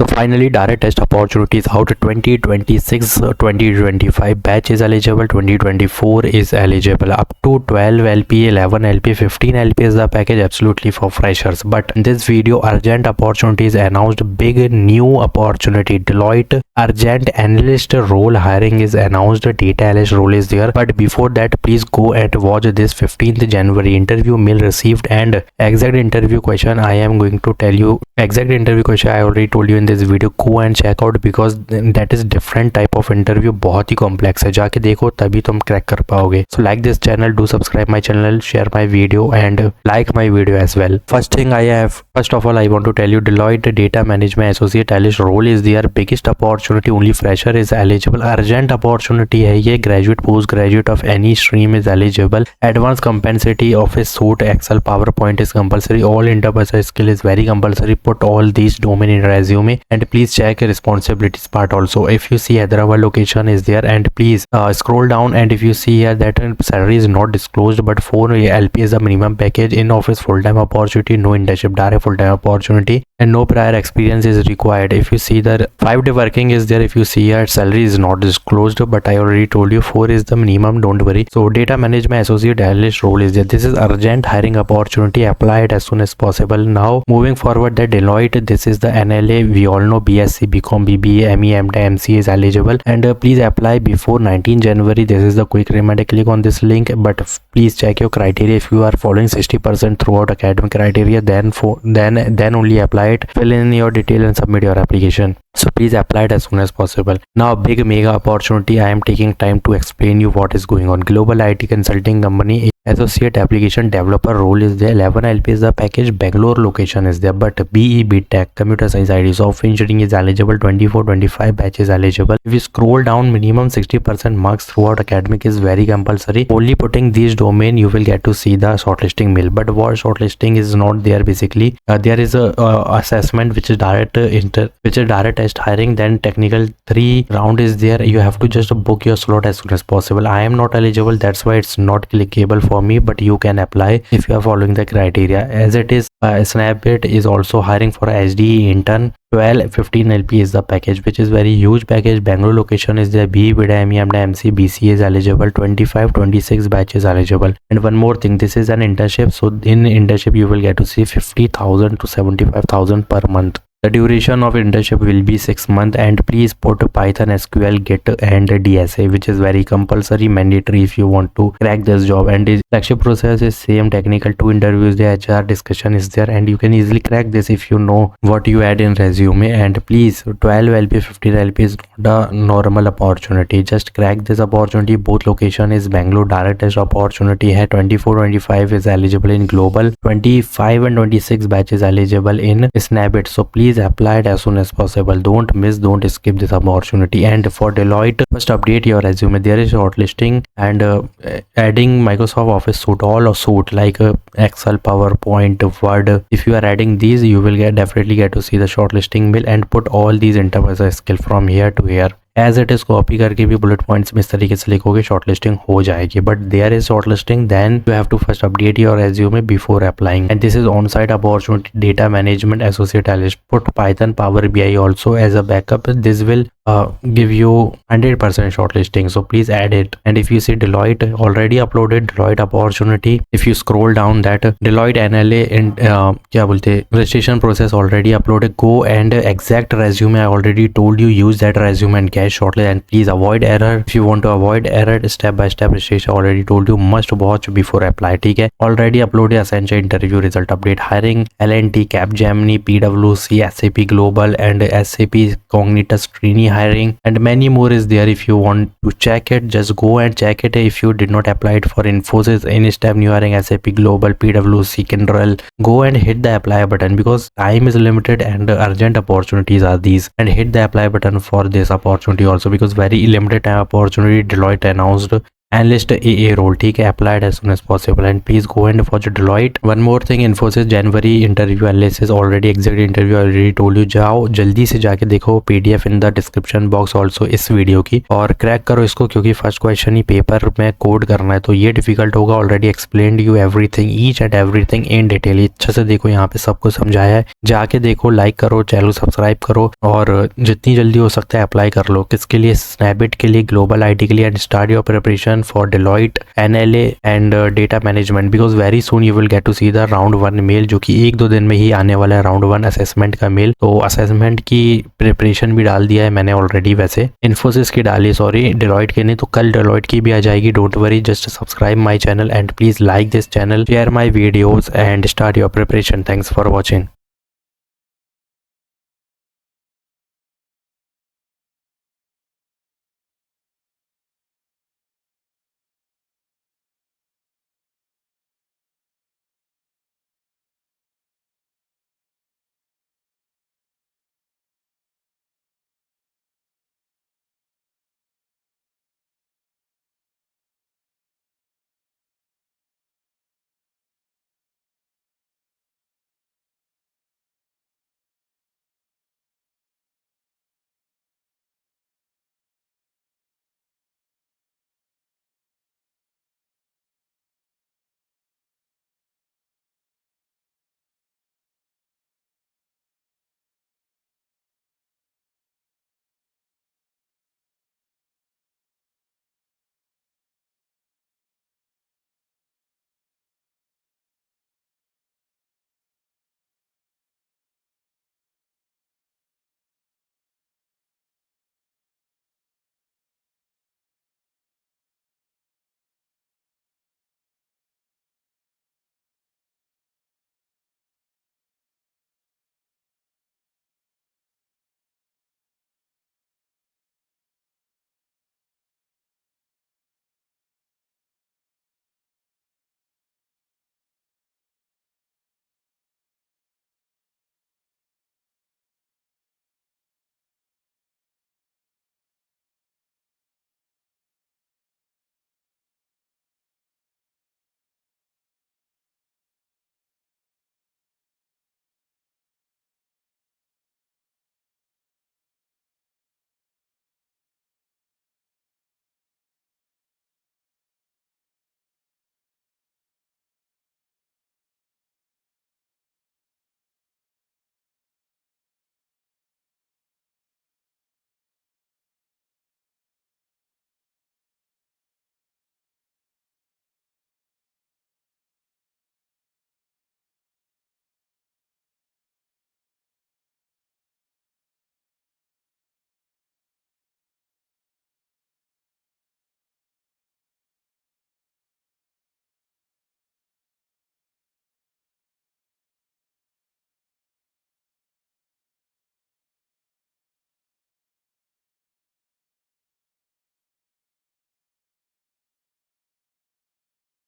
So finally, direct test opportunities out. 2026-2025 batch is eligible. 2024 is eligible. Up to 12 LP, 11 LP, 15 LP is the package, absolutely for freshers. But in this video, urgent opportunities announced. Big new opportunity. Deloitte urgent analyst role hiring is announced. Data analyst role is there. But before that, please go and watch this 15th January interview mail received and exact interview question. I am going to tell you exact interview question. I already told you in this video. Go and check out because that is different type of interview. बहुत ही complex है, जाके देखो तभी तुम crack कर पाओगे. So like this channel, do subscribe my channel, share my video and like my video as well. First of all I want to tell you, Deloitte data management associate analyst role is their biggest opportunity. Only fresher is eligible. Urgent opportunity है ये. Graduate, post graduate of any stream is eligible. Advanced compensatory office suite, Excel, PowerPoint is compulsory. All interpersonal skill is very compulsory. Put all these domain in resume and please check responsibilities part also. If you see Hyderabad location is there and please scroll down and if you see here that salary is not disclosed but 4 LP is the minimum package. In office full-time opportunity, no internship, direct full-time opportunity and no prior experience is required. If you see that 5-day working is there, if you see here salary is not disclosed but I already told you 4 is the minimum, don't worry. So data management associate analyst role is there. This is urgent hiring opportunity, apply it as soon as possible. Now moving forward, the Deloitte, this is the NLA, we all know BSc, BCom, BBA, ME, MTech, MCA is eligible and please apply before 19 January. This is the quick reminder. Click on this link but please check your criteria. If you are following 60% throughout academic criteria, then only apply it. Fill in your detail and submit your application. So please apply it as soon as possible. Now big mega opportunity. I am taking time to explain you what is going on. Global IT consulting company associate application developer role is there. 11 LP is the package. Bangalore location is there. But BE, BTech, computer science, IT, software engineering is eligible. 24-25 batch is eligible. If you scroll down, minimum 60% marks throughout academic is very compulsory. Only putting these domain you will get to see the shortlisting mail. But what shortlisting is not there basically. There is a assessment which is direct test hiring. Then technical 3 round is there. You have to just book your slot as soon as possible. I am not eligible, that's why it's not clickable for me, but you can apply if you are following the criteria as it is. Snapbit is also hiring for HDE intern. 12-15 LP is the package, which is very huge package. Bangalore location is there. BE, BIDA, ME, MC, BCA is eligible. 25-26 batches eligible. And one more thing, this is an internship, so in internship you will get to see 50,000 to 75,000 per month. The duration of internship will be 6 months and please put Python, SQL, Git and DSA, which is very compulsory, mandatory if you want to crack this job. And the selection process is same, technical 2 interviews, the HR discussion is there and you can easily crack this if you know what you add in resume. And please 12 LP, 15 LP is not a normal opportunity, just crack this opportunity. Both location is Bangalore. Direct test opportunity है. 24-25 is eligible in global. 25 and 26 batches eligible in Snapbit. So please apply it as soon as possible. Don't miss, don't skip this opportunity. And for Deloitte, first update your resume. There is shortlisting and adding Microsoft Office suite, all suite like Excel, PowerPoint, Word. If you are adding these, you will definitely get to see the shortlisting mail and put all these interviews skill from here to here. As it is copy करके भी bullet points में इस तरीके से लिखोगे, shortlisting हो जाएगी. But there is shortlisting, then you have to first update your resume before applying. And this is on site opportunity, data management associate analyst. Put Python, power BI also as a backup. This will give you 100% shortlisting, so please add it. And if you see Deloitte, already uploaded Deloitte opportunity. If you scroll down that Deloitte NLA and क्या बोलते registration process already uploaded. Go and exact resume, I already told you, use that resume and get shortlisted. And please avoid error. If you want to avoid error, step by step registration already told you, must watch before apply. ठीक है, already uploaded Accenture interview result update. Hiring L&T, Capgemini, PwC, SAP Global and SAP Cognitus Trini hiring, and many more is there. If you want to check it, just go and check it. If you did not apply it for Infosys, Instep, New Hiring, SAP Global, PwC, Kyndryl, go and hit the apply button because time is limited and urgent opportunities are these. And hit the apply button for this opportunity also because very limited time opportunity Deloitte announced. Analyst AA role, ठीक है, applied as soon as possible and please go and watch Deloitte. One more thing, Infosys January interview analysis already exit interview already told you, जाओ जल्दी से जाके देखो, PDF in the description box also इस video की, और crack करो इसको क्योंकि फर्स्ट क्वेश्चन ही पेपर में कोड करना है तो ये डिफिकल्ट होगा। Already explained you everything, each and everything in detail, अच्छे से देखो, यहाँ पे सबको समझाया है, जाके देखो, लाइक करो, चैनल सब्सक्राइब करो और जितनी जल्दी हो सकता है अप्लाई कर लो। किसके लिए? स्नैपडिट के लिए, ग्लोबल IT के लिए, and start your preparation for Deloitte, NLA and data management because very soon you will get to see the round 1 mail, जो कि 1-2 दिन में ही आने वाला है राउंड 1 असेसमेंट का मेल। तो असेसमेंट की प्रिपरेशन भी डाल दिया है मैंने ऑलरेडी, वैसे इन्फोसिस की डाली, सॉरी Deloitte की नहीं, तो कल Deloitte की भी आ जाएगी। Don't worry, just subscribe my channel and please like this channel, share my videos and start your preparation. Thanks for watching.